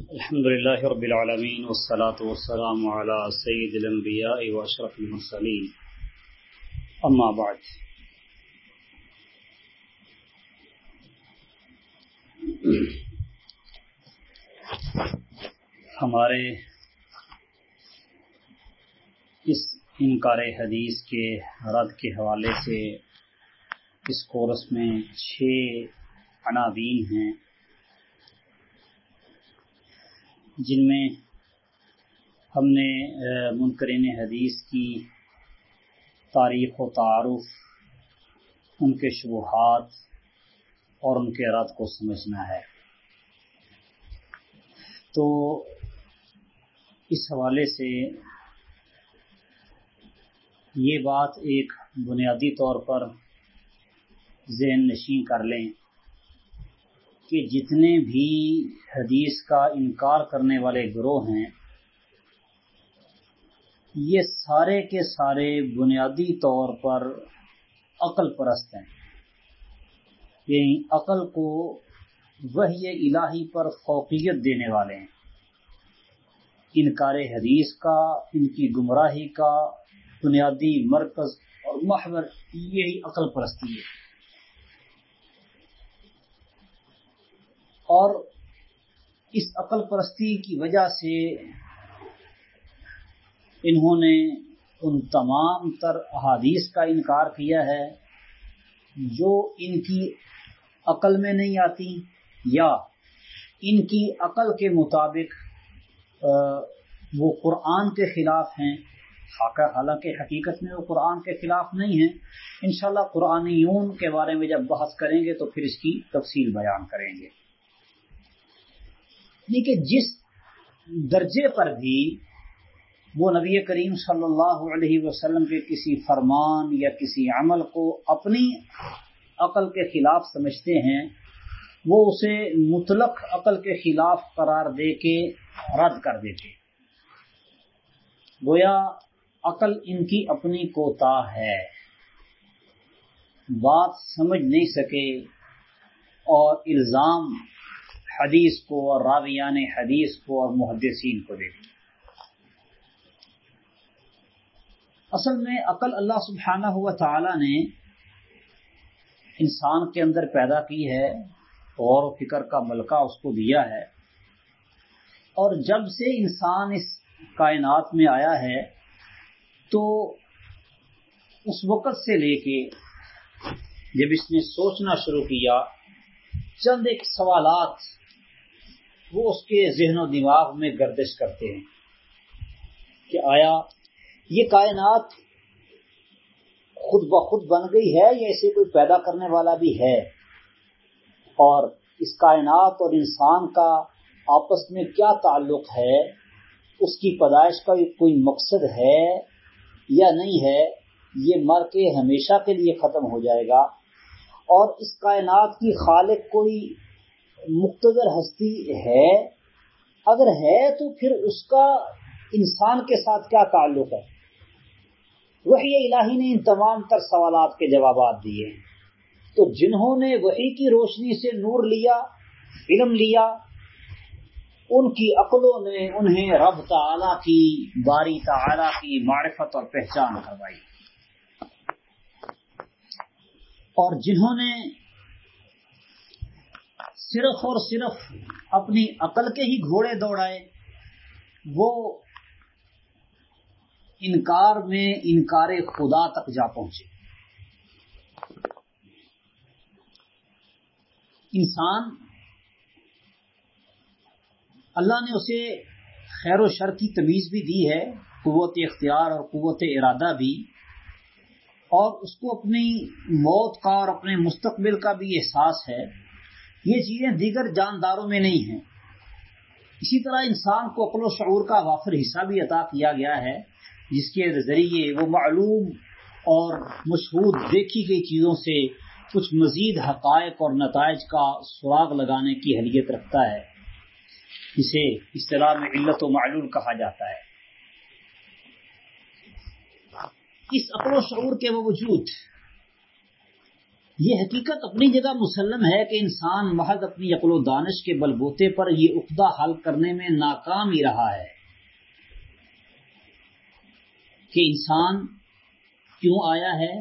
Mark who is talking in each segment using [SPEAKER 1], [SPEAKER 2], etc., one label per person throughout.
[SPEAKER 1] الحمد لله رب العالمين والصلاة والسلام على سيد الأنبياء وأشرف المرسلين أما بعد. ہمارے اس انکار حدیث کے رد کے حوالے سے اس کورس میں 6 عناوین ہیں، جن میں ہم نے منکرین حدیث کی تاریخ و تعارف، ان کے شبہات اور ان کے رد کو سمجھنا ہے۔ تو اس حوالے سے یہ بات ایک بنیادی طور پر ذہن نشین کر لیں کہ جتنے بھی حدیث کا انکار کرنے والے گروہ ہیں، یہ سارے کے سارے بنیادی طور پر عقل پرست ہیں، یعنی عقل کو وحی الہی پر فوقیت دینے والے ہیں۔ انکار حدیث کا، ان کی گمراہی کا بنیادی مرکز اور محور یہی عقل پرستی ہے، اور اس عقل پرستی کی وجہ سے انہوں نے ان تمام تر احادیث کا انکار کیا ہے جو ان کی عقل میں نہیں آتی یا ان کی عقل کے مطابق وہ قرآن کے خلاف ہیں، حالانکہ حقیقت میں وہ قرآن کے خلاف نہیں ہیں۔ انشاءاللہ قرآنیون کے بارے میں جب بحث کریں گے تو پھر اس کی تفصیل بیان کریں گے۔ یعنی کہ جس درجے پر بھی وہ نبی کریم صلی اللہ علیہ وسلم کے کسی فرمان یا کسی عمل کو اپنی عقل کے خلاف سمجھتے ہیں، وہ اسے مطلق عقل کے خلاف قرار دے کے رد کر دیتے، گویا عقل ان کی اپنی کوتاہ ہے، بات سمجھ نہیں سکے اور الزام حدیث کو اور راویان حدیث کو اور محدثین کو دے دی۔ اصل میں عقل اللہ سبحانہ و تعالی نے انسان کے اندر پیدا کی ہے، غور و فکر کا ملکہ اس کو دیا ہے، اور جب سے انسان اس کائنات میں آیا ہے تو اس وقت سے لے کے جب اس نے سوچنا شروع کیا، چند ایک سوالات وہ اس کے ذہن و دماغ میں گردش کرتے ہیں کہ آیا یہ کائنات خود بخود بن گئی ہے یا اسے کوئی پیدا کرنے والا بھی ہے، اور اس کائنات اور انسان کا آپس میں کیا تعلق ہے، اس کی پیدائش کا کوئی مقصد ہے یا نہیں ہے، یہ مر کے ہمیشہ کے لیے ختم ہو جائے گا، اور اس کائنات کی خالق کوئی مقتدر ہستی ہے، اگر ہے تو پھر اس کا انسان کے ساتھ کیا تعلق ہے۔ وحی الہی نے ان تمام تر سوالات کے جوابات دیے ہیں۔ تو جنہوں نے وحی کی روشنی سے نور لیا، علم لیا، ان کی عقلوں نے انہیں رب تعالی کی، باری تعالی کی معرفت اور پہچان کروائی، اور جنہوں نے صرف اور صرف اپنی عقل کے ہی گھوڑے دوڑائے، وہ انکار میں انکار خدا تک جا پہنچے۔ انسان اللہ نے اسے خیر و شر کی تمیز بھی دی ہے، قوت اختیار اور قوت ارادہ بھی، اور اس کو اپنی موت کا اور اپنے مستقبل کا بھی احساس ہے۔ یہ چیزیں دیگر جانداروں میں نہیں ہیں۔ اسی طرح انسان کو عقل و شعور کا وافر حصہ بھی عطا کیا گیا ہے، جس کے ذریعے وہ معلوم اور مشہود دیکھی گئی چیزوں سے کچھ مزید حقائق اور نتائج کا سراغ لگانے کی اہلیت رکھتا ہے، جسے اصطلاح میں علت و معلول کہا جاتا ہے۔ اس عقل و شعور کے باوجود یہ حقیقت اپنی جگہ مسلم ہے کہ انسان محض اپنی عقل و دانش کے بل بوتے پر یہ عقدہ حل کرنے میں ناکام ہی رہا ہے کہ انسان کیوں آیا ہے،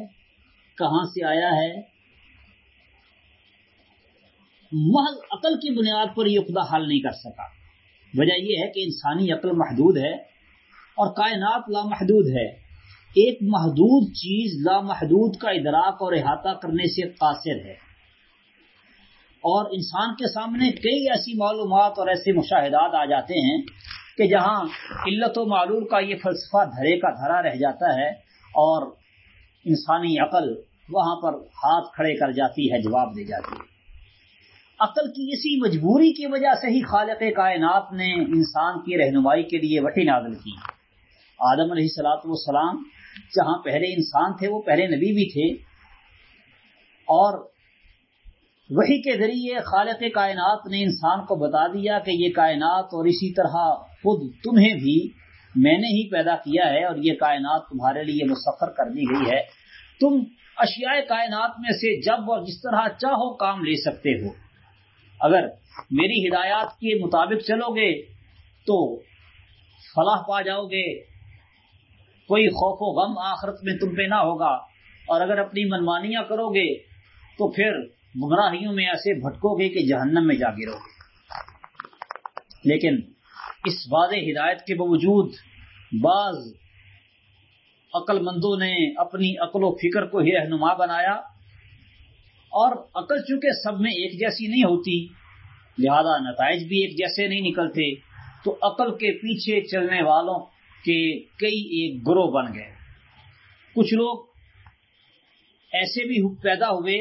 [SPEAKER 1] کہاں سے آیا ہے۔ محض عقل کی بنیاد پر یہ عقدہ حل نہیں کر سکا۔ وجہ یہ ہے کہ انسانی عقل محدود ہے اور کائنات لامحدود ہے۔ ایک محدود چیز لامحدود کا ادراک اور احاطہ کرنے سے قاصر ہے، اور انسان کے سامنے کئی ایسی معلومات اور ایسے مشاہدات آ جاتے ہیں کہ جہاں علت و معلول کا یہ فلسفہ دھرے کا دھرا رہ جاتا ہے اور انسانی عقل وہاں پر ہاتھ کھڑے کر جاتی ہے، جواب دے جاتی ہے۔ عقل کی اسی مجبوری کی وجہ سے ہی خالق کائنات نے انسان کی رہنمائی کے لیے وحی نازل کی۔ آدم علیہ السلام جہاں پہلے انسان تھے وہ پہلے نبی بھی تھے، اور وحی کے ذریعے خالق کائنات نے انسان کو بتا دیا کہ یہ کائنات اور اسی طرح خود تمہیں بھی میں نے ہی پیدا کیا ہے، اور یہ کائنات تمہارے لیے مسخر کر دی گئی ہے۔ تم اشیاء کائنات میں سے جب اور جس طرح چاہو کام لے سکتے ہو۔ اگر میری ہدایات کے مطابق چلو گے تو فلاح پا جاؤ گے، کوئی خوف و غم آخرت میں تم پہ نہ ہوگا، اور اگر اپنی منمانیاں کرو گے تو پھر گمراہیوں میں ایسے بھٹکو گے کہ جہنم میں جا گرو گے۔ لیکن اس واضح ہدایت کے باوجود بعض عقل مندوں نے اپنی عقل و فکر کو ہی رہنما بنایا، اور عقل چونکہ سب میں ایک جیسی نہیں ہوتی لہذا نتائج بھی ایک جیسے نہیں نکلتے، تو عقل کے پیچھے چلنے والوں کے کئی ایک گروہ بن گئے۔ کچھ لوگ ایسے بھی پیدا ہوئے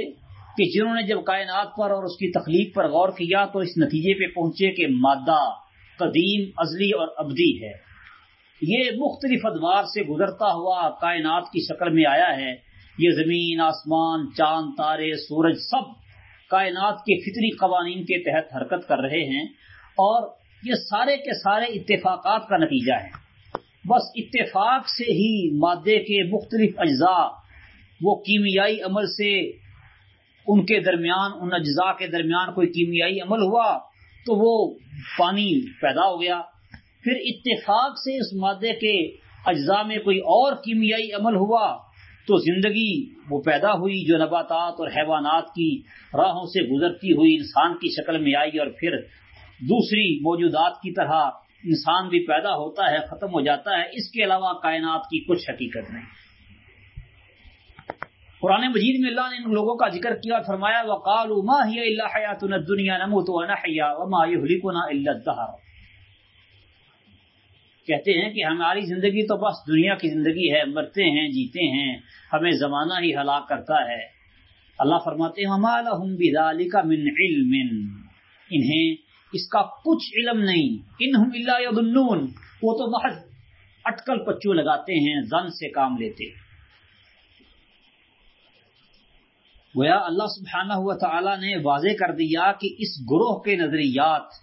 [SPEAKER 1] کہ جنہوں نے جب کائنات پر اور اس کی تخلیق پر غور کیا تو اس نتیجے پہ پہنچے کہ مادہ قدیم، ازلی اور ابدی ہے، یہ مختلف ادوار سے گزرتا ہوا کائنات کی شکل میں آیا ہے۔ یہ زمین، آسمان، چاند، تارے، سورج سب کائنات کے فطری قوانین کے تحت حرکت کر رہے ہیں، اور یہ سارے کے سارے اتفاقات کا نتیجہ ہے۔ بس اتفاق سے ہی مادے کے مختلف اجزاء وہ کیمیائی عمل سے ان کے درمیان، ان اجزاء کے درمیان کوئی کیمیائی عمل ہوا تو وہ پانی پیدا ہو گیا، پھر اتفاق سے اس مادے کے اجزاء میں کوئی اور کیمیائی عمل ہوا تو زندگی وہ پیدا ہوئی جو نباتات اور حیوانات کی راہوں سے گزرتی ہوئی انسان کی شکل میں آئی، اور پھر دوسری موجودات کی طرح انسان بھی پیدا ہوتا ہے، ختم ہو جاتا ہے۔ اس کے علاوہ کائنات کی کچھ حقیقت نہیں۔ قرآن مجید میں اللہ نے ان لوگوں کا ذکر کیا اور فرمایا وَقَالُوا مَا هِيَ إِلَّا حَيَاتُنَا الدُّنْيَا نَمُوتُ وَنَحْيَا وَمَا يُهْلِكُنَا إِلَّا الدَّهْرُ۔ کہتے ہیں کہ ہماری زندگی تو بس دنیا کی زندگی ہے، مرتے ہیں، جیتے ہیں، ہمیں زمانہ ہی ہلاک کرتا ہے۔ اللہ فرماتے ہیں وَمَا لَهُمْ بِذَلِكَ مِنْ عِلْمٍ، انہیں اس کا کچھ علم نہیں، إِنْهُمْ إِلَّا يَظُنُّونَ، وہ تو محض اٹکل پچو لگاتے ہیں، ظن سے کام لیتے۔ گویا اللہ سبحانہ و تعالی نے واضح کر دیا کہ اس گروہ کے نظریات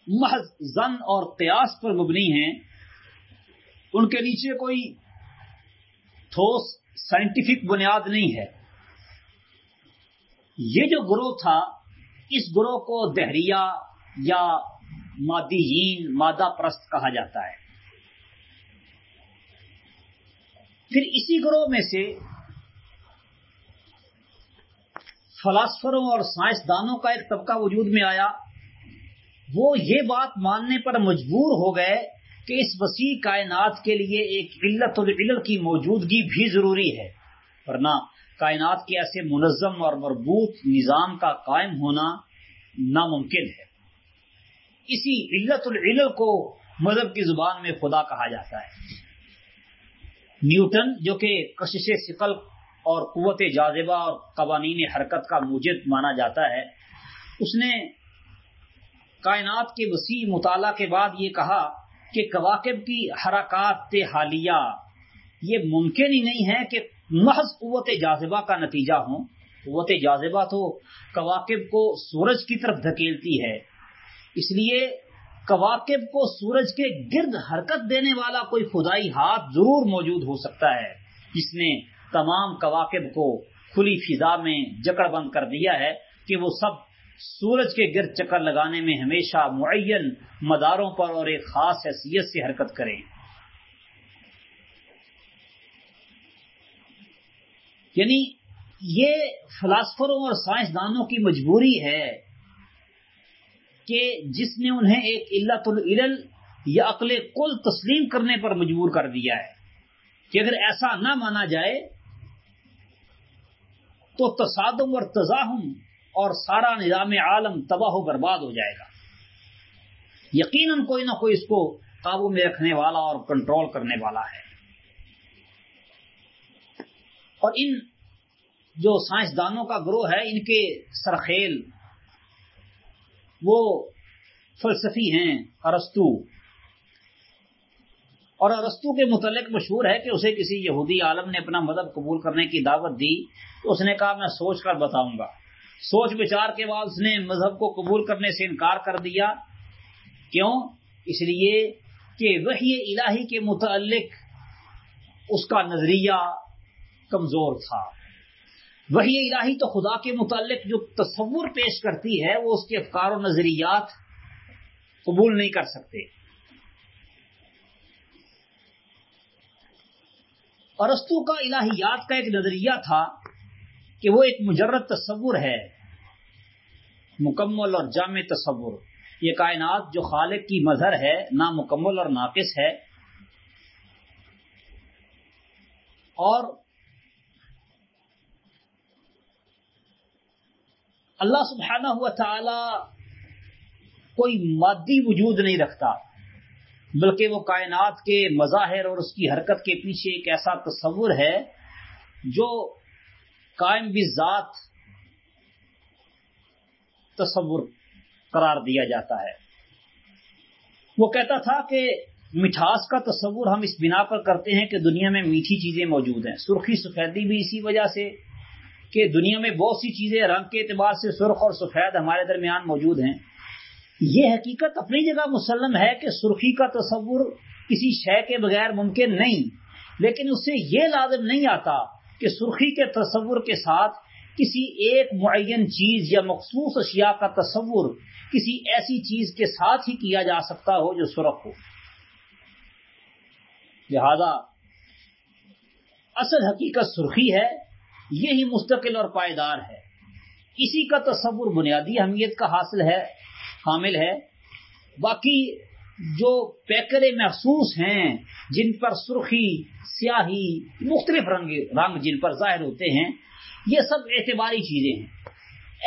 [SPEAKER 1] محض ظن اور قیاس پر مبنی ہیں، ان کے نیچے کوئی ٹھوس سائنٹیفک بنیاد نہیں ہے۔ یہ جو گروہ تھا، اس گروہ کو دہریہ یا مادیین، مادہ پرست کہا جاتا ہے۔ پھر اسی گروہ میں سے فلاسفروں اور سائنسدانوں کا ایک طبقہ وجود میں آیا، وہ یہ بات ماننے پر مجبور ہو گئے کہ اس وسیع کائنات کے لیے ایک علت العلل کی موجودگی بھی ضروری ہے، ورنہ کائنات کے ایسے منظم اور مربوط نظام کا قائم ہونا ناممکن ہے۔ اسی علت العلل کو مذہب کی زبان میں خدا کہا جاتا ہے۔ نیوٹن جو کہ کشش ثقل اور قوت جاذبہ اور قوانین حرکت کا موجد مانا جاتا ہے، اس نے کائنات کے وسیع مطالعہ کے بعد یہ کہا کہ کواکب کی حرکات حالیہ یہ ممکن ہی نہیں ہے کہ محض قوت جاذبہ کا نتیجہ ہوں۔ قوت جاذبہ تو کواکب کو سورج کی طرف دھکیلتی ہے، اس لیے کواکب کو سورج کے گرد حرکت دینے والا کوئی خدائی ہاتھ ضرور موجود ہو سکتا ہے جس نے تمام کواکب کو کھلی فضا میں جکڑ بند کر دیا ہے کہ وہ سب سورج کے گرد چکر لگانے میں ہمیشہ معین مداروں پر اور ایک خاص حیثیت سے حرکت کریں. یعنی یہ فلاسفروں اور سائنسدانوں کی مجبوری ہے کہ جس نے انہیں ایک علت العلل یا عقل کل تسلیم کرنے پر مجبور کر دیا ہے کہ اگر ایسا نہ مانا جائے تو تصادم اور تزاحم اور سارا نظام عالم تباہ و برباد ہو جائے گا. یقیناً کوئی نہ کوئی اس کو قابو میں رکھنے والا اور کنٹرول کرنے والا ہے. اور ان جو سائنسدانوں کا گروہ ہے ان کے سرخیل وہ فلسفی ہیں ارسطو. اور ارسطو کے متعلق مشہور ہے کہ اسے کسی یہودی عالم نے اپنا مذہب قبول کرنے کی دعوت دی تو اس نے کہا میں سوچ کر بتاؤں گا. سوچ بچار کے بعد اس نے مذہب کو قبول کرنے سے انکار کر دیا. کیوں؟ اس لیے کہ وحی الہی کے متعلق اس کا نظریہ کمزور تھا. وحی الہی تو خدا کے متعلق جو تصور پیش کرتی ہے وہ اس کے افکار و نظریات قبول نہیں کر سکتے. ارسطو کا الہیات کا ایک نظریہ تھا کہ وہ ایک مجرد تصور ہے، مکمل اور جامع تصور. یہ کائنات جو خالق کی مظہر ہے نہ مکمل اور ناقص ہے، اور اللہ سبحانہ و تعالی کوئی مادی وجود نہیں رکھتا بلکہ وہ کائنات کے مظاہر اور اس کی حرکت کے پیچھے ایک ایسا تصور ہے جو قائم بذات تصور قرار دیا جاتا ہے. وہ کہتا تھا کہ مٹھاس کا تصور ہم اس بنا پر کرتے ہیں کہ دنیا میں میٹھی چیزیں موجود ہیں. سرخی سفیدی بھی اسی وجہ سے کہ دنیا میں بہت سی چیزیں رنگ کے اعتبار سے سرخ اور سفید ہمارے درمیان موجود ہیں. یہ حقیقت اپنی جگہ مسلم ہے کہ سرخی کا تصور کسی شے کے بغیر ممکن نہیں، لیکن اس سے یہ لازم نہیں آتا کہ سرخی کے تصور کے ساتھ کسی ایک معین چیز یا مخصوص اشیاء کا تصور کسی ایسی چیز کے ساتھ ہی کیا جا سکتا ہو جو سرخ ہو. لہذا اصل حقیقت سرخی ہے، یہی مستقل اور پائیدار ہے. اسی کا تصور بنیادی اہمیت کا حامل ہے. باقی جو پیکرے محسوس ہیں جن پر سرخی، سیاہی، مختلف رنگ جن پر ظاہر ہوتے ہیں، یہ سب اعتباری چیزیں ہیں.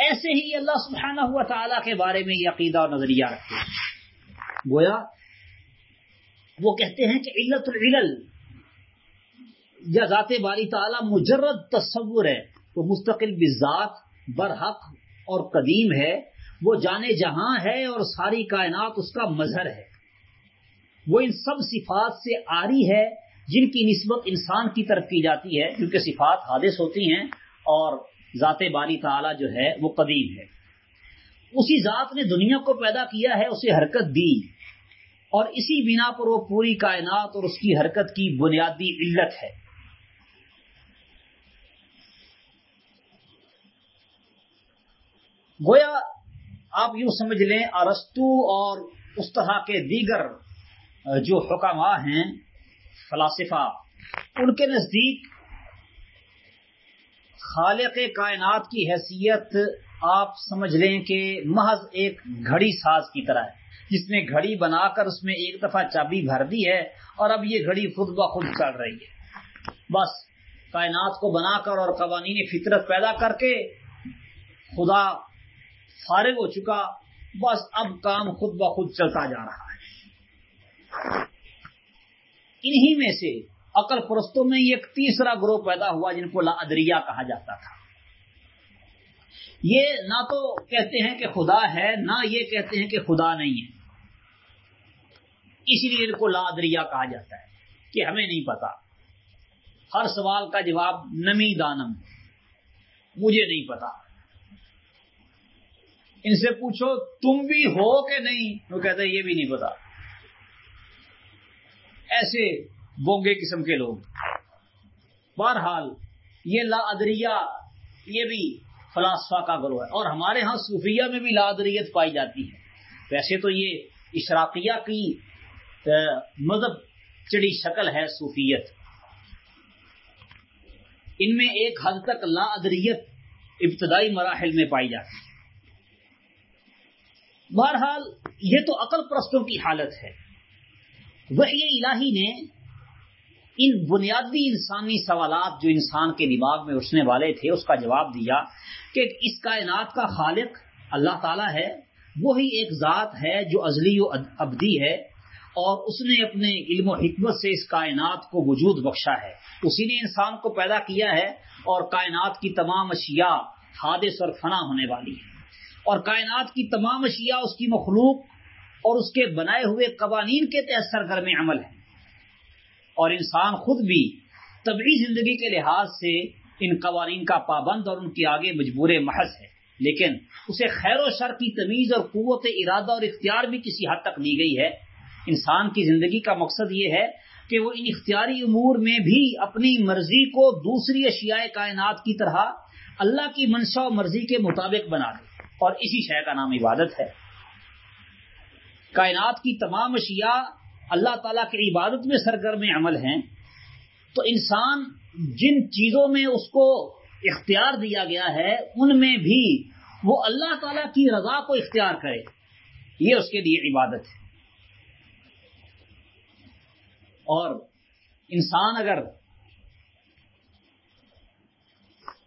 [SPEAKER 1] ایسے ہی اللہ سبحانہ و تعالیٰ کے بارے میں یہ عقیدہ اور نظریہ رکھتے ہیں. گویا وہ کہتے ہیں کہ علت العلل یا ذات باری تعالیٰ مجرد تصور ہے، وہ مستقل بذات، برحق اور قدیم ہے. وہ جانے جہاں ہے اور ساری کائنات اس کا مظہر ہے. وہ ان سب صفات سے عاری ہے جن کی نسبت انسان کی طرف کی جاتی ہے، کیونکہ صفات حادث ہوتی ہیں اور ذات باری تعالیٰ جو ہے وہ قدیم ہے. اسی ذات نے دنیا کو پیدا کیا ہے، اسے حرکت دی، اور اسی بنا پر وہ پوری کائنات اور اس کی حرکت کی بنیادی علت ہے. گویا آپ یوں سمجھ لیں ارسطو اور اس طرح کے دیگر جو حکماء ہیں فلاسفہ، ان کے نزدیک خالق کائنات کی حیثیت آپ سمجھ لیں کہ محض ایک گھڑی ساز کی طرح ہے، جس نے گھڑی بنا کر اس میں ایک دفعہ چابی بھر دی ہے اور اب یہ گھڑی خود بخود چل رہی ہے. بس کائنات کو بنا کر اور قوانین فطرت پیدا کر کے خدا فارغ ہو چکا، بس اب کام خود بخود چلتا جا رہا ہے. انہی میں سے عقل پرستوں میں ایک تیسرا گروہ پیدا ہوا جن کو لا ادریہ کہا جاتا تھا. یہ نہ تو کہتے ہیں کہ خدا ہے، نہ یہ کہتے ہیں کہ خدا نہیں ہے. اسی لیے ان کو لا ادریہ کہا جاتا ہے کہ ہمیں نہیں پتا. ہر سوال کا جواب نمی دانم، مجھے نہیں پتا. ان سے پوچھو تم بھی ہو کہ نہیں، وہ کہتے ہیں یہ بھی نہیں پتا. ایسے بونگے قسم کے لوگ. بہرحال یہ لا ادریہ یہ بھی فلاسفہ کا گروہ ہے، اور ہمارے ہاں صوفیہ میں بھی لادریت پائی جاتی ہے۔ ویسے تو یہ اشراقیہ کی مذہب چڑی شکل ہے صوفیت، ان میں ایک حد تک لادریت ابتدائی مراحل میں پائی جاتی ہے۔ بہرحال یہ تو عقل پرستوں کی حالت ہے۔ وحی الہی نے ان بنیادی انسانی سوالات جو انسان کے دماغ میں اٹھنے والے تھے اس کا جواب دیا کہ اس کائنات کا خالق اللہ تعالیٰ ہے، وہی ایک ذات ہے جو ازلی و ابدی ہے، اور اس نے اپنے علم و حکمت سے اس کائنات کو وجود بخشا ہے، اسی نے انسان کو پیدا کیا ہے، اور کائنات کی تمام اشیاء حادث اور فنا ہونے والی ہے، اور کائنات کی تمام اشیاء اس کی مخلوق اور اس کے بنائے ہوئے قوانین کے تحت سرگرم عمل ہے، اور انسان خود بھی طبعی زندگی کے لحاظ سے ان قوانین کا پابند اور ان کے آگے مجبور محض ہے، لیکن اسے خیر و شر کی تمیز اور قوت ارادہ اور اختیار بھی کسی حد تک دی گئی ہے۔ انسان کی زندگی کا مقصد یہ ہے کہ وہ ان اختیاری امور میں بھی اپنی مرضی کو دوسری اشیاء کائنات کی طرح اللہ کی منشا و مرضی کے مطابق بنا دے، اور اسی شے کا نام عبادت ہے۔ کائنات کی تمام اشیاء اللہ تعالیٰ کی عبادت میں سرگرم عمل ہیں، تو انسان جن چیزوں میں اس کو اختیار دیا گیا ہے ان میں بھی وہ اللہ تعالیٰ کی رضا کو اختیار کرے، یہ اس کے لیے عبادت ہے۔ اور انسان اگر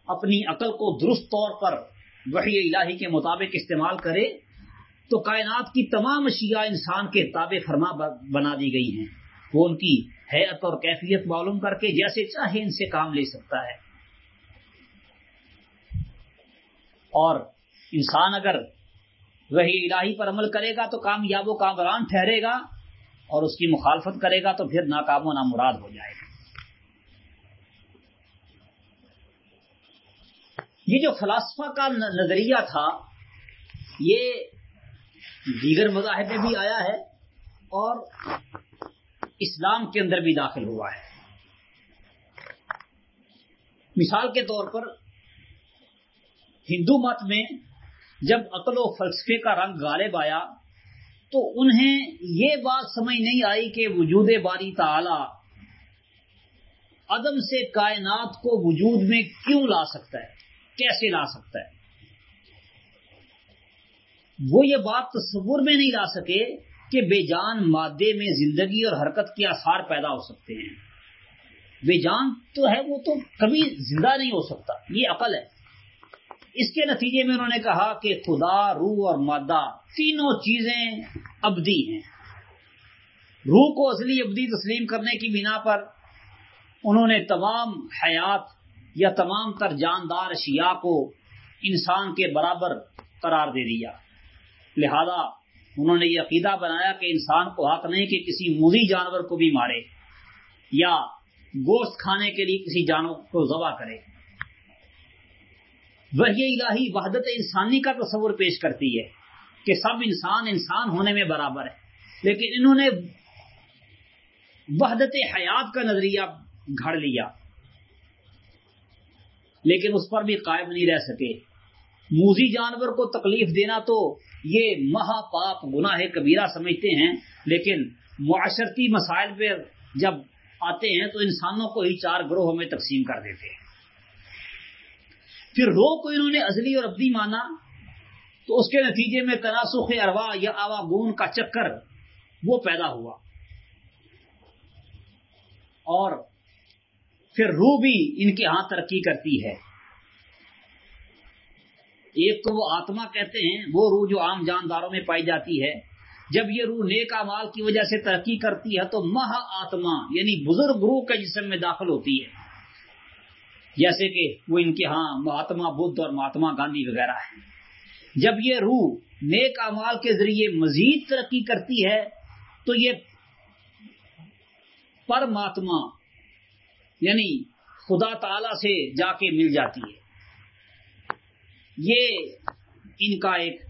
[SPEAKER 1] اپنی عقل کو درست طور پر وحی الہی کے مطابق استعمال کرے تو کائنات کی تمام اشیاء انسان کے تابع فرما بنا دی گئی ہیں، وہ ان کی حیت اور کیفیت معلوم کر کے جیسے چاہے ان سے کام لے سکتا ہے۔ اور انسان اگر وحی الہی پر عمل کرے گا تو کامیاب و کامران ٹھہرے گا، اور اس کی مخالفت کرے گا تو پھر ناکام و نامراد ہو جائے گا۔ یہ جو فلاسفہ کا نظریہ تھا یہ دیگر مذاہب میں بھی آیا ہے اور اسلام کے اندر بھی داخل ہوا ہے۔ مثال کے طور پر ہندو مت میں جب عقل و فلسفے کا رنگ غالب آیا تو انہیں یہ بات سمجھ نہیں آئی کہ وجود باری تعالی عدم سے کائنات کو وجود میں کیوں لا سکتا ہے، کیسے لا سکتا ہے۔ وہ یہ بات تصور میں نہیں لا سکے کہ بے جان مادے میں زندگی اور حرکت کے آثار پیدا ہو سکتے ہیں۔ بے جان تو ہے، وہ تو کبھی زندہ نہیں ہو سکتا، یہ عقل ہے۔ اس کے نتیجے میں انہوں نے کہا کہ خدا، روح اور مادہ تینوں چیزیں ابدی ہیں۔ روح کو اصلی ابدی تسلیم کرنے کی بنا پر انہوں نے تمام حیات یا تمام تر جاندار اشیاء کو انسان کے برابر قرار دے دیا، لہذا انہوں نے یہ عقیدہ بنایا کہ انسان کو حق نہیں کہ کسی موذی جانور کو بھی مارے یا گوشت کھانے کے لیے کسی جانور کو ذبح کرے۔ وحی الہی وحدت انسانی کا تصور پیش کرتی ہے کہ سب انسان ہونے میں برابر ہے، لیکن انہوں نے وحدت حیات کا نظریہ گھڑ لیا، لیکن اس پر بھی قائم نہیں رہ سکے۔ موذی جانور کو تکلیف دینا تو یہ مہا پاپ گناہ کبیرہ سمجھتے ہیں، لیکن معاشرتی مسائل پہ جب آتے ہیں تو انسانوں کو ہی 4 گروہوں میں تقسیم کر دیتے ہیں۔ پھر روح کو انہوں نے ازلی اور ابدی مانا تو اس کے نتیجے میں تناسخ ارواح یا آواگون کا چکر وہ پیدا ہوا، اور پھر روح بھی ان کے ہاں ترقی کرتی ہے۔ ایک تو وہ آتما کہتے ہیں، وہ روح جو عام جانداروں میں پائی جاتی ہے، جب یہ روح نیک اعمال کی وجہ سے ترقی کرتی ہے تو مہا آتما یعنی بزرگ روح کے جسم میں داخل ہوتی ہے، جیسے کہ وہ ان کے ہاں مہاتما بدھ اور مہاتما گاندھی وغیرہ ہے۔ جب یہ روح نیک اعمال کے ذریعے مزید ترقی کرتی ہے تو یہ پرماتما یعنی خدا تعالی سے جا کے مل جاتی ہے۔ یہ ان کا ایک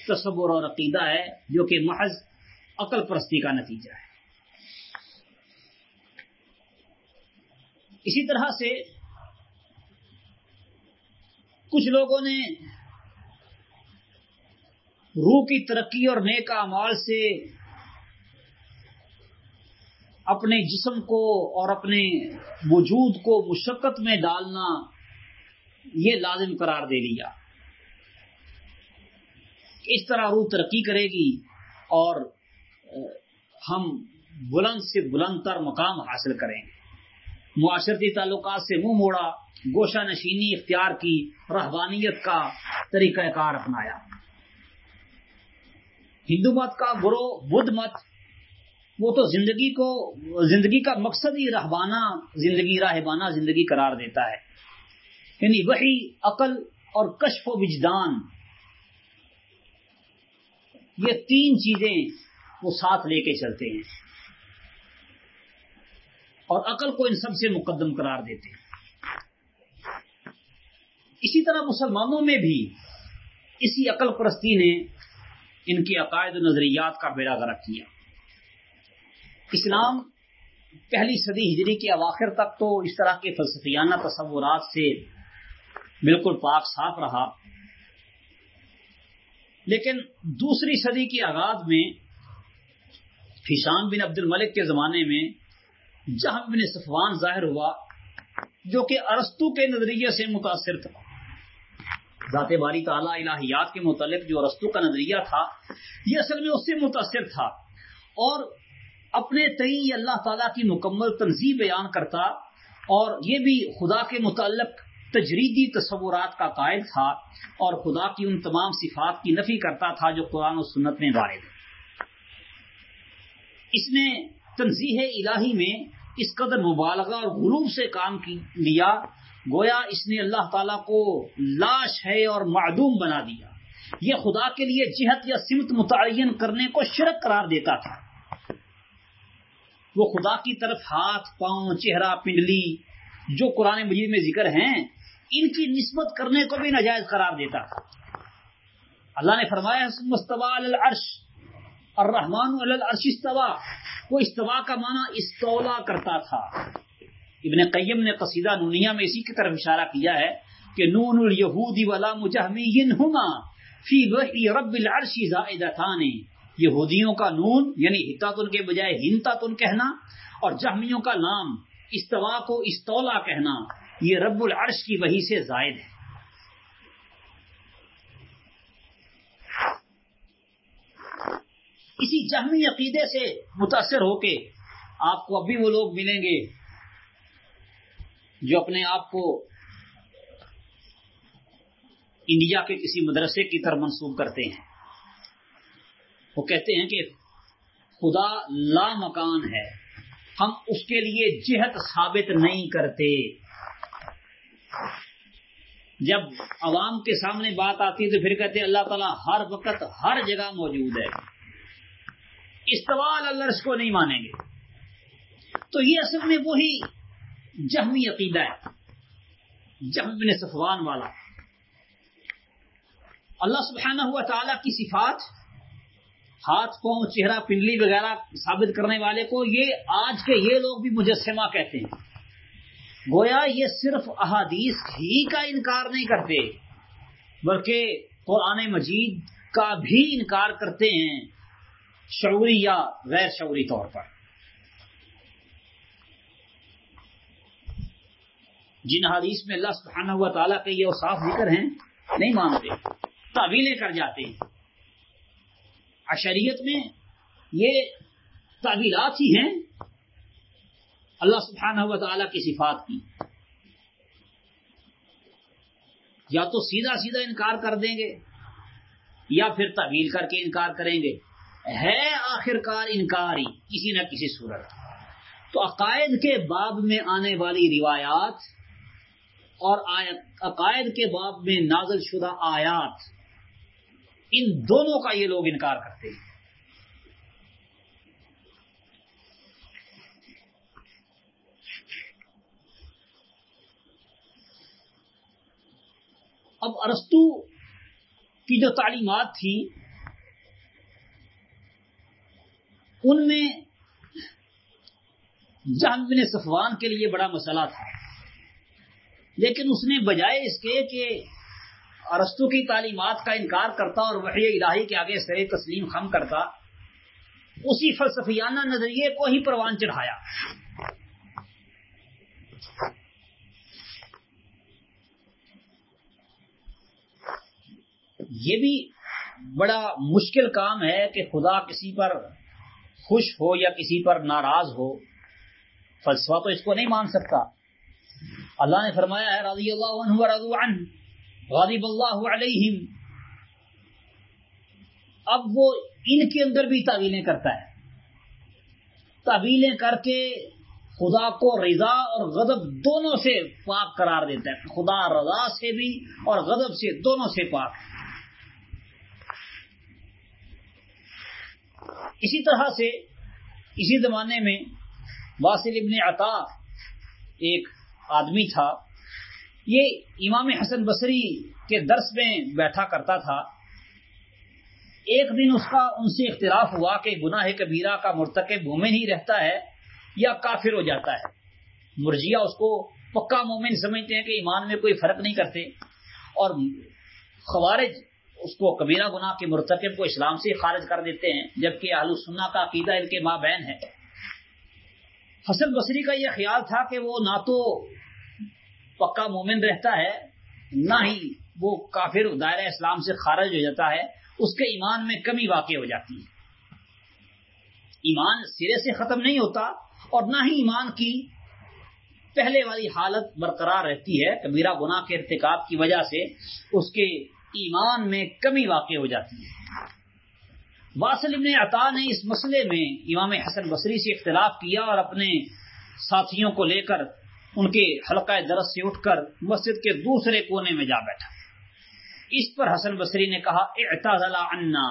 [SPEAKER 1] تصور اور عقیدہ ہے جو کہ محض عقل پرستی کا نتیجہ ہے۔ اسی طرح سے کچھ لوگوں نے روح کی ترقی اور نیک اعمال سے اپنے جسم کو اور اپنے وجود کو مشقت میں ڈالنا یہ لازم قرار دے لیا. اس طرح روح ترقی کرے گی اور ہم بلند سے بلند تر مقام حاصل کریں گے. معاشرتی تعلقات سے منہ موڑا، گوشہ نشینی اختیار کی، رہبانیت کا طریقہ کار اپنایا. ہندو مت کا گروہ بدھ مت، وہ تو زندگی کا مقصد ہی راہبانہ زندگی قرار دیتا ہے. یعنی وحی، عقل اور کشف و وجدان، یہ تین چیزیں وہ ساتھ لے کے چلتے ہیں اور عقل کو ان سب سے مقدم قرار دیتے ہیں. اسی طرح مسلمانوں میں بھی اسی عقل پرستی نے ان کے عقائد و نظریات کا بیڑا غرق کیا. اسلام پہلی صدی ہجری کے اواخر تک تو اس طرح کے فلسفیانہ تصورات سے بالکل پاک صاف رہا، لیکن دوسری صدی کے آغاز میں ہشام بن عبد الملک کے زمانے میں جہم بن صفوان ظاہر ہوا، جو کہ ارسطو کے نظریے سے متاثر تھا. ذات باری تعالیٰ الہیات کے متعلق جو ارسطو کا نظریہ تھا، یہ اصل میں اس سے متاثر تھا اور اپنے تئیں اللہ تعالیٰ کی مکمل تنزیہ بیان کرتا اور یہ بھی خدا کے متعلق تجریدی تصورات کا قائل تھا اور خدا کی ان تمام صفات کی نفی کرتا تھا جو قرآن و سنت میں وارد ہے. اس نے تنزیہ الہی میں اس قدر مبالغہ اور غلو سے کام لیا، گویا اس نے اللہ تعالیٰ کو لاش ہے اور معدوم بنا دیا. یہ خدا کے لیے جہت یا سمت متعین کرنے کو شرک قرار دیتا تھا. وہ خدا کی طرف ہاتھ، پاؤں، چہرہ، پنڈلی جو قرآن مجید میں ذکر ہیں، ان کی نسبت کرنے کو بھی ناجائز قرار دیتا تھا. اللہ نے فرمایا استوى علی العرش، الرحمن علی العرش استوى. وہ استوا کا معنی استولا کرتا تھا. ابن قیم نے قصیدہ نونیہ میں اسی کی طرف اشارہ کیا ہے کہ نون الیہود ولام جہمی ہما فی وحی رب العرش زائدتان. یہودیوں کا نون یعنی ہتاتن کے بجائے ہنتاتن کہنا اور جہمیوں کا نام استوا کو استولا کہنا، یہ رب العرش کی وحی سے زائد ہے. اسی جہمی عقیدے سے متاثر ہو کے آپ کو اب بھی وہ لوگ ملیں گے جو اپنے آپ کو انڈیا کے کسی مدرسے کی طرف منسوب کرتے ہیں. وہ کہتے ہیں کہ خدا لا مکان ہے، ہم اس کے لیے جہت ثابت نہیں کرتے. جب عوام کے سامنے بات آتی تو پھر کہتے ہیں اللہ تعالیٰ ہر وقت ہر جگہ موجود ہے. استواء علی العرش کو نہیں مانیں گے. تو یہ اصل میں وہی جہمی عقیدہ ہے، جہم بن صفوان والا. اللہ سبحانہ و تعالیٰ کی صفات، ہاتھ، پاؤں، چہرہ، پنڈلی وغیرہ ثابت کرنے والے کو یہ آج کے یہ لوگ بھی مجسمہ کہتے ہیں. گویا یہ صرف احادیث ہی کا انکار نہیں کرتے بلکہ قرآن مجید کا بھی انکار کرتے ہیں، شعوری یا غیر شعوری طور پر. جن حدیث میں اللہ سبحانہ و تعالیٰ کے یہ اوصاف ذکر ہیں نہیں مانتے، تعویلیں کر جاتے ہیں. شریعت میں یہ تعویلات ہی ہیں اللہ سبحانہ و تعالیٰ کی صفات کی. یا تو سیدھا سیدھا انکار کر دیں گے یا پھر تعویل کر کے انکار کریں گے. ہے آخر کار انکاری کسی نہ کسی صورت. تو عقائد کے باب میں آنے والی روایات اور عقائد کے باب میں نازل شدہ آیات، ان دونوں کا یہ لوگ انکار کرتے ہیں. اب ارسطو کی جو تعلیمات تھی ان میں جہم بن صفوان کے لیے بڑا مسئلہ تھا، لیکن اس نے بجائے اس کے کہ ارسطو کی تعلیمات کا انکار کرتا اور وحی الہی کے آگے سر تسلیم خم کرتا، اسی فلسفیانہ نظریے کو ہی پروان چڑھایا۔ یہ بھی بڑا مشکل کام ہے کہ خدا کسی پر خوش ہو یا کسی پر ناراض ہو، فلسفہ تو اس کو نہیں مان سکتا۔ اللہ نے فرمایا ہے رضی اللہ عنہ ورضوا عنہ غضب اللہ علیہم، اب وہ ان کے اندر بھی تعویلیں کرتا ہے، تعویلیں کر کے خدا کو رضا اور غضب دونوں سے پاک قرار دیتا ہے، خدا رضا سے بھی اور غضب سے، دونوں سے پاک۔ اسی طرح سے اسی زمانے میں واصل ابن عطا ایک آدمی تھا، یہ امام حسن بصری کے درس میں بیٹھا کرتا تھا۔ ایک دن اس کا ان سے اختلاف ہوا کہ گناہ کبیرہ کا مرتکب مومن ہی رہتا ہے یا کافر ہو جاتا ہے۔ مرجیہ اس کو پکا مومن سمجھتے ہیں کہ ایمان میں کوئی فرق نہیں کرتے، اور خوارج اس کو کبیرہ گناہ کے مرتکب کو اسلام سے خارج کر دیتے ہیں، جبکہ اہل سنہ کا عقیدہ ان کے مابین ہے۔ حسن بصری کا یہ خیال تھا کہ وہ نہ تو پکا مومن رہتا ہے، نہ ہی وہ کافر دائرہ اسلام سے خارج ہو جاتا ہے، اس کے ایمان میں کمی واقع ہو جاتی ہے۔ ایمان سرے سے ختم نہیں ہوتا اور نہ ہی ایمان کی پہلے والی حالت برقرار رہتی ہے، کبیرہ گناہ کے ارتکاب کی وجہ سے اس کے ایمان میں کمی واقع ہو جاتی ہے۔ واصل ابن عطا نے اس مسئلے میں امام حسن بصری سے اختلاف کیا اور اپنے ساتھیوں کو لے کر ان کے حلقہ درس سے اٹھ کر مسجد کے دوسرے کونے میں جا بیٹھا۔ اس پر حسن بصری نے کہا اعتزل عنا،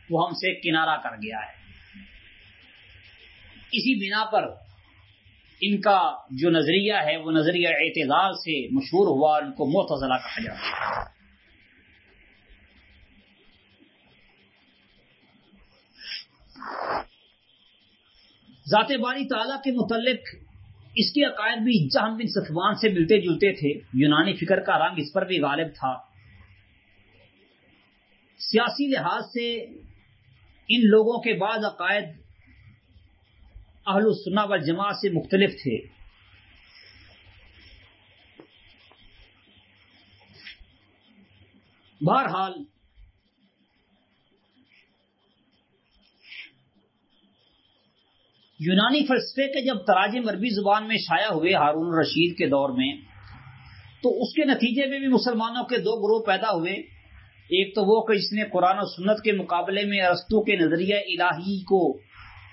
[SPEAKER 1] وہ ہم سے کنارہ کر گیا ہے۔ اسی بنا پر ان کا جو نظریہ ہے وہ نظریہ اعتزال سے مشہور ہوا اور ان کو معتزلہ کہا جاتا ہے۔ ذات باری تعالیٰ کے متعلق اس کے عقائد بھی جہم بن صفوان سے ملتے جلتے تھے، یونانی فکر کا رنگ اس پر بھی غالب تھا۔ سیاسی لحاظ سے ان لوگوں کے بعض عقائد اہل السنہ والجماعت سے مختلف تھے۔ بہرحال یونانی فلسفے کے جب تراجم عربی زبان میں شائع ہوئے ہارون الرشید کے دور میں، تو اس کے نتیجے میں بھی مسلمانوں کے دو گروہ پیدا ہوئے۔ ایک تو وہ کہ جس نے قرآن و سنت کے مقابلے میں ارسطو کے نظریہ الہی کو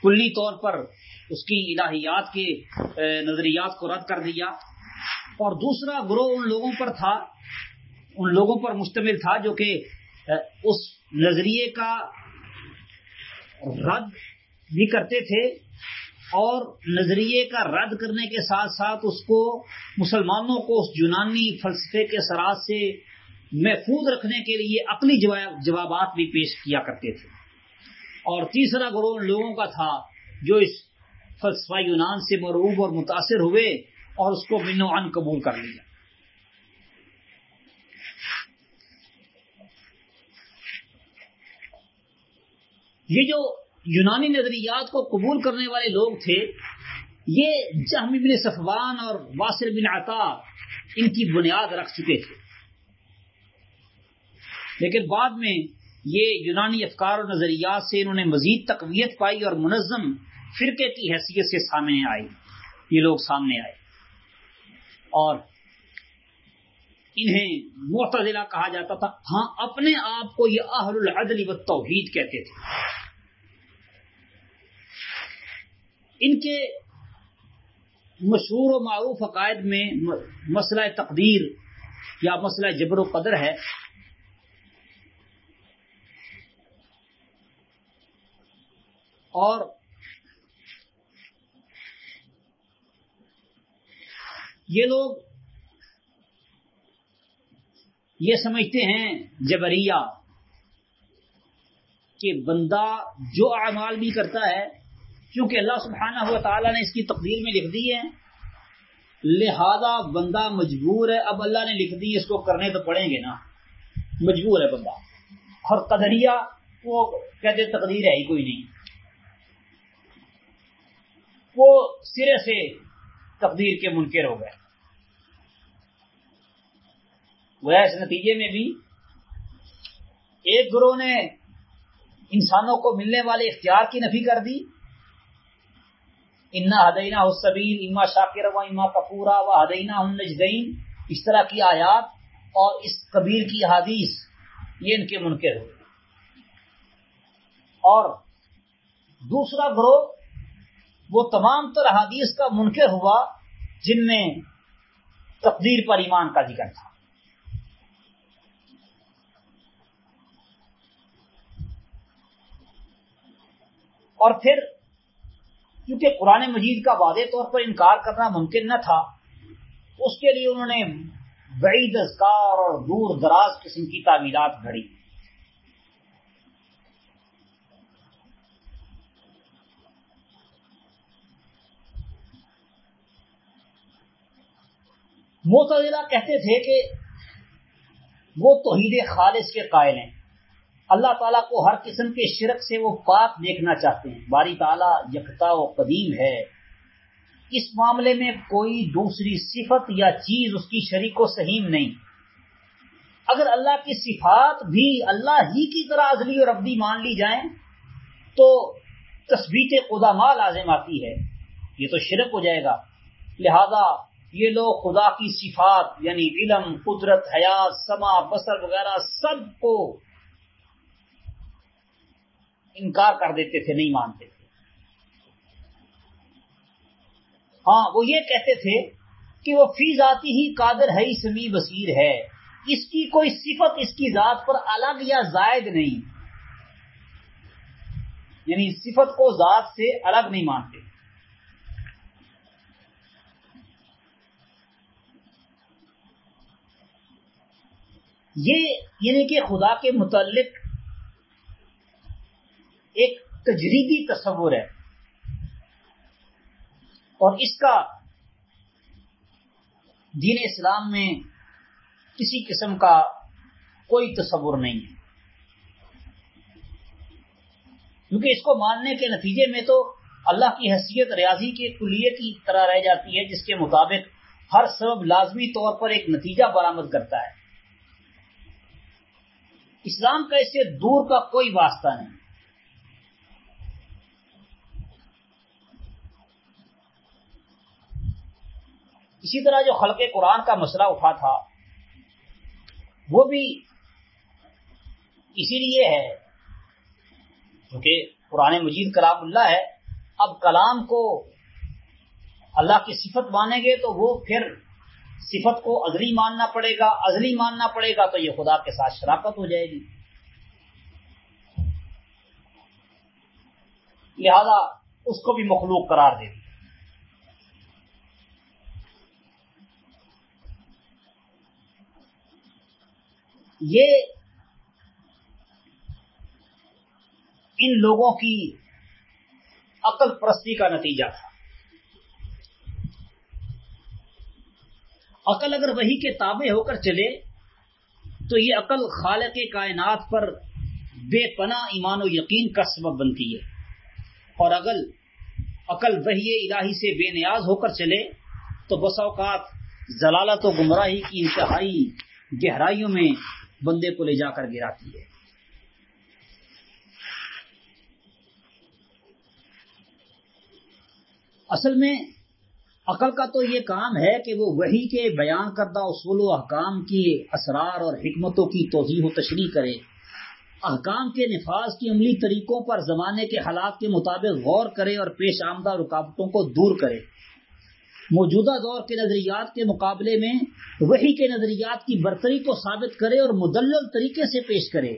[SPEAKER 1] کلی طور پر اس کی الہیات کے نظریات کو رد کر دیا، اور دوسرا گروہ ان لوگوں پر مشتمل تھا جو کہ اس نظریے کا رد بھی کرتے تھے اور نظریے کا رد کرنے کے ساتھ ساتھ اس کو مسلمانوں کو اس یونانی فلسفے کے اثرات سے محفوظ رکھنے کے لیے عقلی جوابات بھی پیش کیا کرتے تھے۔ اور تیسرا گروہ ان لوگوں کا تھا جو اس فلسفہ یونان سے مرعوب اور متاثر ہوئے اور اس کو من و عن قبول کر لیا۔ یہ جو یونانی نظریات کو قبول کرنے والے لوگ تھے، یہ جہم بن صفوان اور واصل بن عطا ان کی بنیاد رکھ چکے تھے، لیکن بعد میں یہ یونانی افکار و نظریات سے انہوں نے مزید تقویت پائی اور منظم فرقے کی حیثیت سے سامنے آئے، یہ لوگ سامنے آئے، اور انہیں معتزلہ کہا جاتا تھا۔ ہاں، اپنے آپ کو یہ اہل العدل والتوحید کہتے تھے۔ ان کے مشہور و معروف عقائد میں مسئلہ تقدیر یا مسئلہ جبر و قدر ہے۔ اور یہ لوگ یہ سمجھتے ہیں جبریہ کہ بندہ جو اعمال بھی کرتا ہے، کیونکہ اللہ سبحانہ و تعالیٰ نے اس کی تقدیر میں لکھ دی ہے، لہذا بندہ مجبور ہے، اب اللہ نے لکھ دی اس کو کرنے تو پڑیں گے نا۔ مجبور ہے بندہ. اور قدریہ وہ کہتے تقدیر ہے ہی کوئی نہیں, وہ سرے سے تقدیر کے منکر ہو گئے. وہ اس نتیجے میں بھی ایک گروہ نے انسانوں کو ملنے والے اختیار کی نفی کر دی, انا ہدیناہ السبیل اما شاکرا و اما کفورا و ہدیناہ النجدین, اس طرح کی آیات اور اس قبیل کی احادیث یہ ان کے منکر ہوئے. اور دوسرا گروہ وہ تمام تر احادیث کا منکر ہوا جن میں تقدیر پر ایمان کا ذکر تھا. اور پھر کیونکہ قرآن مجید کا واضح طور پر انکار کرنا ممکن نہ تھا, اس کے لیے انہوں نے بعید اذکار اور دور دراز قسم کی تعویلات گھڑی. معتزلہ کہتے تھے کہ وہ توحید خالص کے قائل ہیں, اللہ تعالیٰ کو ہر قسم کے شرک سے وہ پاک دیکھنا چاہتے ہیں. باری تعالیٰ یکتا و قدیم ہے, اس معاملے میں کوئی دوسری صفت یا چیز اس کی شریک و سہیم نہیں. اگر اللہ کی صفات بھی اللہ ہی کی طرح ازلی اور ابدی مان لی جائیں تو تثبیت قدامہ لازم آتی ہے, یہ تو شرک ہو جائے گا. لہذا یہ لوگ خدا کی صفات یعنی علم, قدرت, حیات, سمع, بصر وغیرہ سب کو انکار کر دیتے تھے, نہیں مانتے تھے. ہاں وہ یہ کہتے تھے کہ وہ فی ذاتی ہی قادر ہے, سمیع بصیر ہے, اس کی کوئی صفت اس کی ذات پر الگ یا زائد نہیں, یعنی صفت کو ذات سے الگ نہیں مانتے. یہ یعنی کہ خدا کے متعلق ایک تجریدی تصور ہے, اور اس کا دین اسلام میں کسی قسم کا کوئی تصور نہیں ہے, کیونکہ اس کو ماننے کے نتیجے میں تو اللہ کی حیثیت ریاضی کے کلیے کی طرح رہ جاتی ہے, جس کے مطابق ہر سبب لازمی طور پر ایک نتیجہ برآمد کرتا ہے. اسلام کا اس سے دور کا کوئی واسطہ نہیں. اسی طرح جو خلق قرآن کا مسئلہ اٹھا تھا وہ بھی اسی لیے ہے کیونکہ قرآن مجید کلام اللہ ہے. اب کلام کو اللہ کی صفت مانیں گے تو وہ پھر صفت کو ازلی ماننا پڑے گا, ازلی ماننا پڑے گا تو یہ خدا کے ساتھ شراکت ہو جائے گی. لہذا اس کو بھی مخلوق قرار دے دی. یہ ان لوگوں کی عقل پرستی کا نتیجہ تھا. عقل اگر وحی کے تابع ہو کر چلے تو یہ عقل خالق کائنات پر بے پناہ ایمان و یقین کا سبب بنتی ہے, اور اگر عقل وحی الہی سے بے نیاز ہو کر چلے تو بس اوقات ضلالت و گمراہی کی انتہائی گہرائیوں میں بندے کو لے جا کر گراتی ہے. اصل میں عقل کا تو یہ کام ہے کہ وہ وحی کے بیان کردہ اصول و احکام کی اسرار اور حکمتوں کی توضیح و تشریح کرے, احکام کے نفاذ کی عملی طریقوں پر زمانے کے حالات کے مطابق غور کرے اور پیش آمدہ رکاوٹوں کو دور کرے, موجودہ دور کے نظریات کے مقابلے میں وحی کے نظریات کی برتری کو ثابت کرے اور مدلل طریقے سے پیش کرے,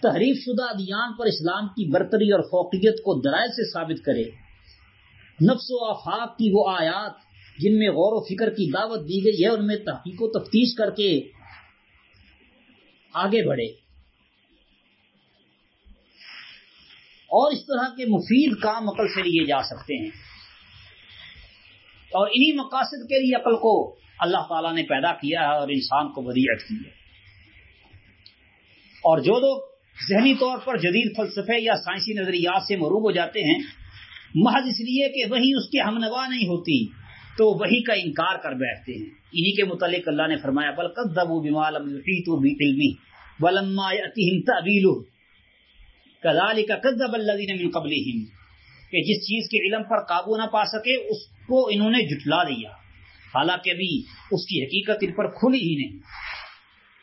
[SPEAKER 1] تحریف شدہ ادیان پر اسلام کی برتری اور فوقیت کو دلائل سے ثابت کرے, نفس و آفاق کی وہ آیات جن میں غور و فکر کی دعوت دی گئی ہے ان میں تحقیق و تفتیش کر کے آگے بڑھے, اور اس طرح کے مفید کام عقل سے لیے جا سکتے ہیں. اور انہی مقاصد کے لیے عقل کو اللہ تعالیٰ نے پیدا کیا ہے اور انسان کو ودیعت کی ہے. اور جو لوگ ذہنی طور پر جدید فلسفے یا سائنسی نظریات سے مروب ہو جاتے ہیں محض اس لیے کہ وہی اس کے ہمنوا نہیں ہوتی تو وہی کا انکار کر بیٹھتے ہیں. انہی کے متعلق اللہ نے فرمایا بل کذبوا بما لم یحیطوا بعلمہ ولما یأتہم تأویلہ کذالک کذب الذین من قبلہم، کہ جس چیز کے علم پر قابو نہ پا سکے اس کو انہوں نے جھٹلا دیا حالانکہ ابھی اس کی حقیقت ان پر کھلی ہی نہیں.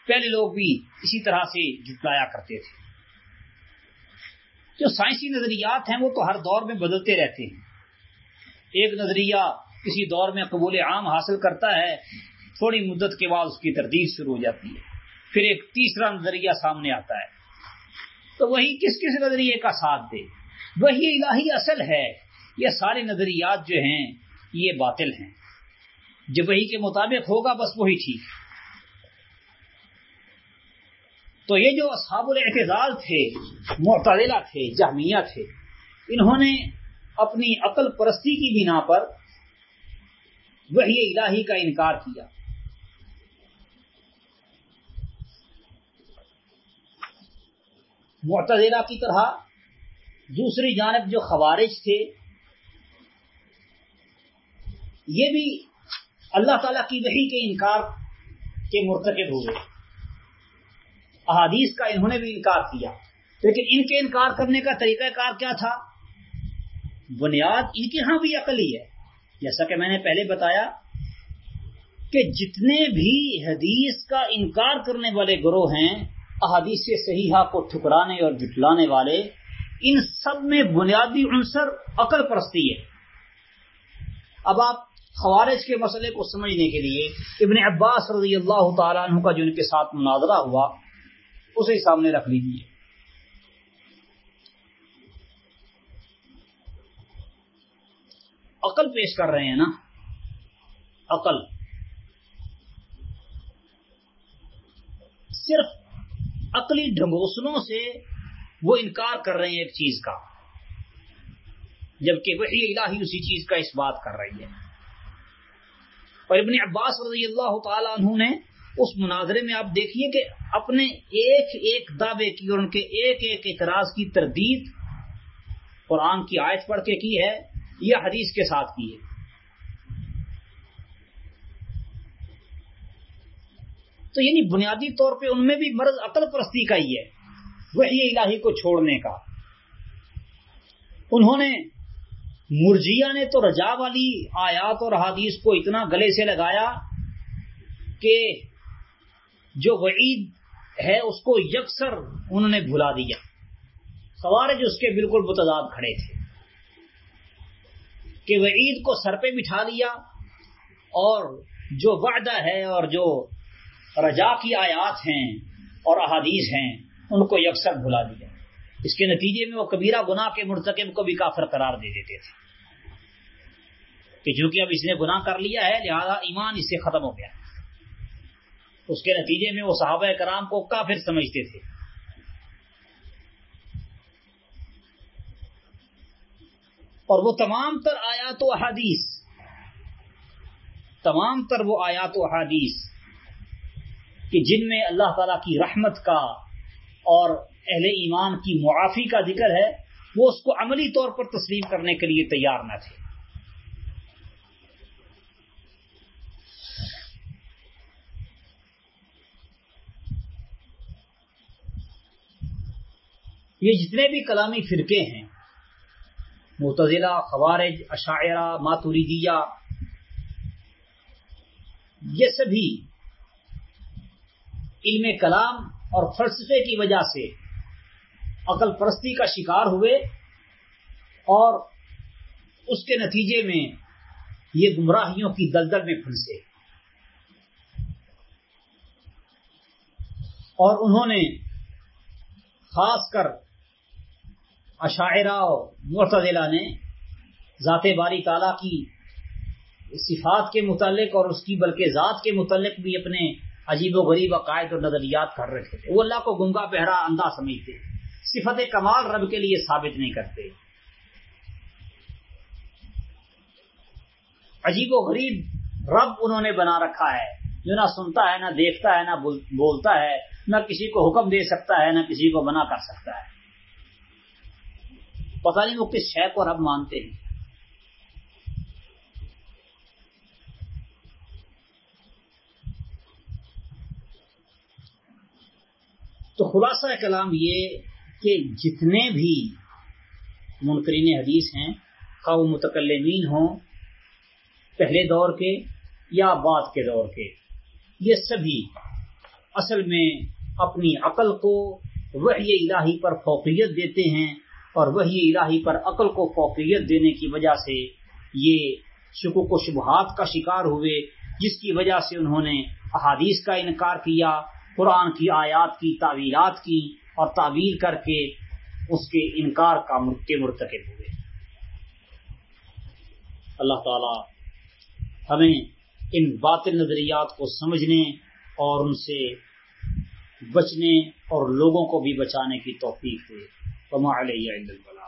[SPEAKER 1] پہلے لوگ بھی اسی طرح سے جھٹلایا کرتے تھے. جو سائنسی نظریات ہیں وہ تو ہر دور میں بدلتے رہتے ہیں. ایک نظریہ کسی دور میں قبول عام حاصل کرتا ہے، تھوڑی مدت کے بعد اس کی تردید شروع ہو جاتی ہے، پھر ایک تیسرا نظریہ سامنے آتا ہے. تو وہی کس نظریے کا ساتھ دے؟ وہی الہی اصل ہے. یہ سارے نظریات جو ہیں یہ باطل ہیں. جو وہی کے مطابق ہوگا بس وہی ٹھیک. تو یہ جو اصحاب الاعتزال تھے، معتزلہ تھے، جہمیہ تھے، انہوں نے اپنی عقل پرستی کی بنا پر وحی الہی کا انکار کیا. معتزلہ کی طرح دوسری جانب جو خوارج تھے یہ بھی اللہ تعالیٰ کی وحی کے انکار کے مرتکب ہوئے. احادیث کا انہوں نے بھی انکار کیا، لیکن ان کے انکار کرنے کا طریقہ کار کیا تھا؟ بنیاد ان کے ہاں بھی عقلی ہے. جیسا کہ میں نے پہلے بتایا کہ جتنے بھی حدیث کا انکار کرنے والے گروہ ہیں، احادیث صحیحہ کو ٹھکرانے اور جھٹلانے والے، ان سب میں بنیادی عنصر عقل پرستی ہے. اب آپ خوارج کے مسئلے کو سمجھنے کے لیے ابن عباس رضی اللہ تعالیٰ عنہ کا جو ان کے ساتھ مناظرہ ہوا اسے سامنے رکھ لیجیے. عقل پیش کر رہے ہیں نا، عقل صرف عقلی ڈھنگوسلوں سے وہ انکار کر رہے ہیں ایک چیز کا، جبکہ وحی الہی اسی چیز کا اس بات کر رہی ہے. اور ابن عباس رضی اللہ تعالیٰ عنہ نے اس مناظرے میں آپ دیکھیے کہ اپنے ایک ایک دعوے کی اور ان کے ایک ایک اعتراض کی تردید قرآن کی آیت پڑھ کے کی ہے یا حدیث کے ساتھ کی ہے. تو یعنی بنیادی طور پہ ان میں بھی مرض عقل پرستی کا ہی ہے، وحی الہی کو چھوڑنے کا. انہوں نے مرجیہ نے تو رجا والی آیات اور احادیث کو اتنا گلے سے لگایا کہ جو وعید ہے اس کو یکسر انہوں نے بھلا دیا. خوارج اس کے بالکل متضاد کھڑے تھے کہ وعید کو سر پہ بٹھا لیا اور جو وعدہ ہے اور جو رجا کی آیات ہیں اور احادیث ہیں ان کو یکسر بھلا دیا. اس کے نتیجے میں وہ کبیرہ گناہ کے مرتکب کو بھی کافر قرار دے دیتے تھے کہ چونکہ اب اس نے گناہ کر لیا ہے لہذا ایمان اس سے ختم ہو گیا. اس کے نتیجے میں وہ صحابہ کرام کو کافر سمجھتے تھے. اور وہ تمام تر آیات و احادیث کہ جن میں اللہ تعالیٰ کی رحمت کا اور اہل ایمان کی معافی کا ذکر ہے وہ اس کو عملی طور پر تسلیم کرنے کے لیے تیار نہ تھے. یہ جتنے بھی کلامی فرقے ہیں، معتزلہ، خوارج، اشاعرہ، ماتریدیہ، یہ سبھی علم کلام اور فلسفے کی وجہ سے عقل پرستی کا شکار ہوئے اور اس کے نتیجے میں یہ گمراہیوں کی دلدل میں پھنسے. اور انہوں نے خاص کر اشاعرہ اور معتزلہ نے ذات باری تعالیٰ کی صفات کے متعلق اور اس کی بلکہ ذات کے متعلق بھی اپنے عجیب و غریب عقائد اور نظریات کر رکھے تھے. وہ اللہ کو گنگا بہرا اندھا سمجھتے، صفت کمال رب کے لیے ثابت نہیں کرتے. عجیب و غریب رب انہوں نے بنا رکھا ہے جو نہ سنتا ہے، نہ دیکھتا ہے، نہ بولتا ہے، نہ کسی کو حکم دے سکتا ہے نہ کسی کو منع کر سکتا ہے. پتہ نہیں وہ کس شے کو رب مانتے ہیں. تو خلاصہ کلام یہ کہ جتنے بھی منکرین حدیث ہیں، خواہ وہ متکلمین ہوں پہلے دور کے یا بعد کے دور کے، یہ سبھی اصل میں اپنی عقل کو وحی الہی پر فوقیت دیتے ہیں، اور وحی الہی پر عقل کو فوقیت دینے کی وجہ سے یہ شکوک و شبہات کا شکار ہوئے، جس کی وجہ سے انہوں نے احادیث کا انکار کیا، قرآن کی آیات کی تعویلات کی، اور تعویل کر کے اس کے انکار کے مرتکب ہوئے. اللہ تعالی ہمیں ان باطل نظریات کو سمجھنے اور ان سے بچنے اور لوگوں کو بھی بچانے کی توفیق دے. وما علیہ الا البلاغ.